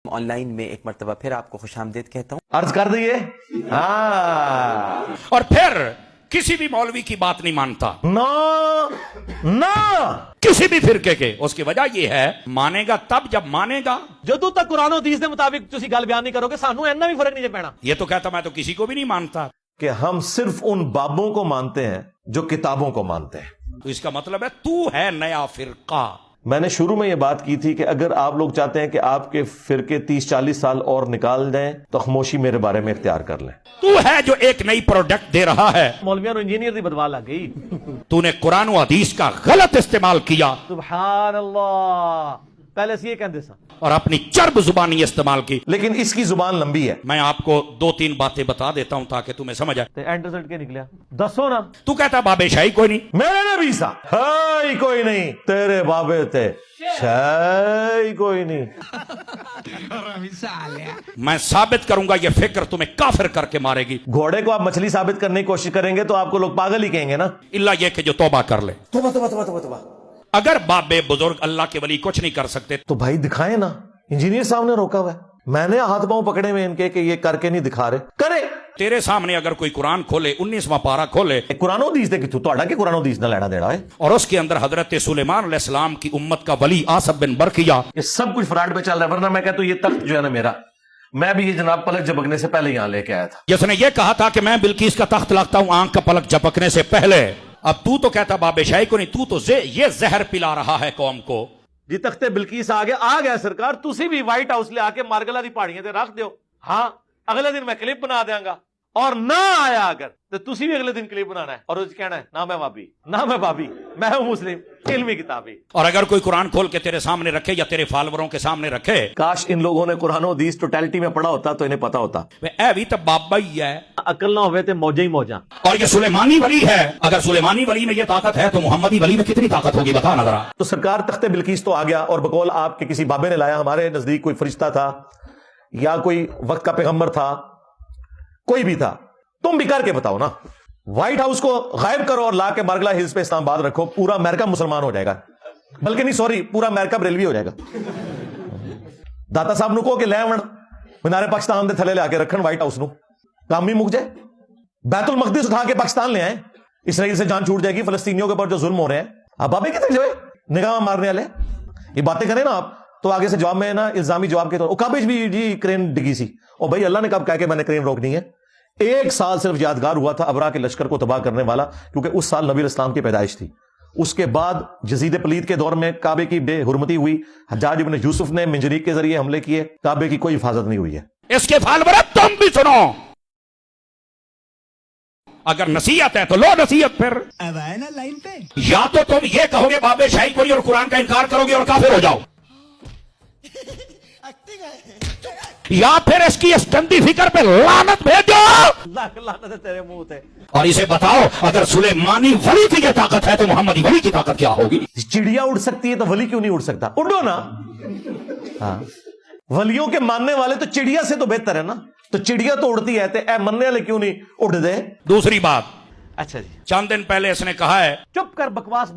On line میں ایک مرتبہ پھر آپ کو خوش آمدید کہتا ہوں. عرض کر دیئے. اور پھر کسی بھی مولوی کی بات نہیں مانتا نہ کسی بھی فرقے کے. اس کی وجہ یہ ہے مانے گا تب جب مانے گا. جدو تک قرآن و حدیث کے مطابق تسی گل بیان نہیں کرو گے سانو اینا بھی فرق نہیں پینا. یہ تو کہتا میں تو کسی کو بھی نہیں مانتا. کہ ہم صرف ان بابوں کو مانتے ہیں جو کتابوں کو مانتے ہیں. تو اس کا مطلب ہے تو ہے نیا فرقہ. میں نے شروع میں یہ بات کی تھی کہ اگر آپ لوگ چاہتے ہیں کہ آپ کے فرقے 30-40 سال اور نکال دیں تو خاموشی میرے بارے میں اختیار کر لیں. تو ہے جو ایک نئی پروڈکٹ دے رہا ہے. مولویوں نے انجینئر دی بدوا لگ گئی. تو نے قرآن و حدیث کا غلط استعمال کیا سبحان اللہ. پہلے سے یہ کہندے سا اور اپنی چرب زبانی استعمال کی. لیکن اس کی زبان لمبی ہے. میں آپ کو 2-3 باتیں بتا دیتا ہوں تاکہ تمہیں سمجھ آئے. تے اینڈ رزلٹ کے نکلیا دسو نا. تو کہتا بابے شاہی کوئی نہیں. میرے نبی سا ہائی کوئی نہیں. تیرے بابے تھے شاہی کوئی نہیں. میں ثابت کروں گا یہ فکر تمہیں کافر کر کے مارے گی. گھوڑے کو آپ مچھلی ثابت کرنے کی کوشش کریں گے تو آپ کو لوگ پاگل ہی کہیں گے نا. اللہ یہ کہ جو توبہ کر لے. توبہ. اگر بابے بزرگ اللہ کے ولی کچھ نہیں کر سکتے تو بھائی دکھائیں نا. انجینئر صاحب نے روکا ہوا ہے. میں نے ہاتھ پاؤں پکڑے ہوئے ان کے کہ یہ کر کے نہیں دکھا رہے. کرے تیرے سامنے اگر کوئی قرآن کھولے 19واں پارہ کھولے قرآن و حدیث دے کہ تو اڑا کہ قرآن و حدیث نہ لینا دینا ہے. اور اس کے اندر حضرت سلیمان علیہ السلام کی امت کا ولی آصف بن برقیہ. یہ سب کچھ فراڈ پہ چل رہا ہے. ورنہ میں کہتا ہوں یہ تخت جو ہے نا میرا, میں بھی یہ جناب پلک جھپکنے سے پہلے یہاں لے کے آیا تھا. جس نے یہ کہا تھا کہ میں بلقیس کا تخت لاتا ہوں آنکھ کا پلک جھپکنے سے پہلے. اب تو کہتا بابے شاہی کو نہیں. تو یہ زہر پلا رہا ہے قوم کو. جی تختے بلقیس آ گیا سرکار. تسی بھی وائٹ ہاؤس لے آ کے مارگلا دی پہاڑیاں تے رکھ دیو. ہاں اگلے دن میں کلپ بنا دیاں گا. اور نہ آیا اگر تو تسی بھی اگلے دن کلپ بنانا ہے اور اس کہنا ہے نہ میں بابی نہ میں بابی میں ہوں مسلم علمی کتابی. اور اگر کوئی قرآن کھول کے تیرے سامنے رکھے یا تیرے فالوروں کے سامنے رکھے, کاش ان لوگوں نے قرآن و حدیث ٹوٹیلٹی میں پڑھا ہوتا تو انہیں پتا ہوتا. اے بھی تو بابا ہی ہے. عقل نہ ہوئے تے موجیں ہی موجاں. اور یہ سلیمانی ولی ہے. اگر سلیمانی ولی میں یہ طاقت ہے تو محمدی ولی میں کتنی طاقت ہوگی بتا نہ ذرا. تو سرکار تخت بلقیس تو آ گیا اور بقول آپ کے کسی بابے نے لایا. ہمارے نزدیک کوئی فرشتہ تھا یا کوئی وقت کا پیغمبر تھا, کوئی بھی تھا. تم بھی کر کے بتاؤ نا. وائٹ ہاؤس کو غائب کرو اور لا کے مارگلا ہلز پہ اسلام آباد رکھو. پورا امریکہ مسلمان ہو جائے گا. بلکہ نہیں سوری, پورا امریکہ بریلوی ہو جائے گا. داتا صاحب نو کو کہ لے مینارے پاکستان دے تھلے لے آ کے رکھن وائٹ ہاؤس نو, کام بھی مک جائے. بیت المقدس اٹھا کے پاکستان لے آئے. اسرائیل سے جان چھوٹ جائے گی. فلسطینیوں کے اوپر جو ظلم ہو رہے ہیں آپ بابے کتنے جو ہے نگاہ مارنے والے یہ باتیں کریں نا آپ تو آگے سے جواب میں نا الزامی جواب کے طور کابج بھی جی کرین ڈگی سی. اور بھائی اللہ نے کب کہا کہ میں نے کرین روکنی ہے. 1 سال صرف یادگار ہوا تھا ابرا کے لشکر کو تباہ کرنے والا, کیونکہ اس سال نبی اسلام کی پیدائش تھی. اس کے بعد یزید پلید کے دور میں کعبے کی بے حرمتی ہوئی. حجاج ابن یوسف نے منجنیق کے ذریعے حملے کیے. کعبے کی کوئی حفاظت نہیں ہوئی ہے. اس کے فالور تم بھی سنو. اگر نصیحت ہے تو لو نصیحت. پھر لائن پہ یا تو تم یہ کہو گے بابے شاہی کوئی اور قرآن کا انکار کرو گے اور کافر ہو جاؤ, یا پھر اس کی اس گندی فکر پہ لعنت بھیجو. لاکھ لعنت ہے تیرے منہ تے. اور اسے بتاؤ اگر سلیمانی ولی کی یہ طاقت ہے تو محمدی ولی کی طاقت کیا ہوگی. چڑیا اڑ سکتی ہے تو ولی کیوں نہیں اڑ سکتا؟ اڑو نا. ہاں ولیوں کے ماننے والے تو چڑیا سے تو بہتر ہے نا. تو چڑیا تو اڑتی ہے اے مننے والے کیوں نہیں اڑ دے. دوسری بات, اچھا جی چند دن پہلے اس نے کہا ہے چپ کر بکواس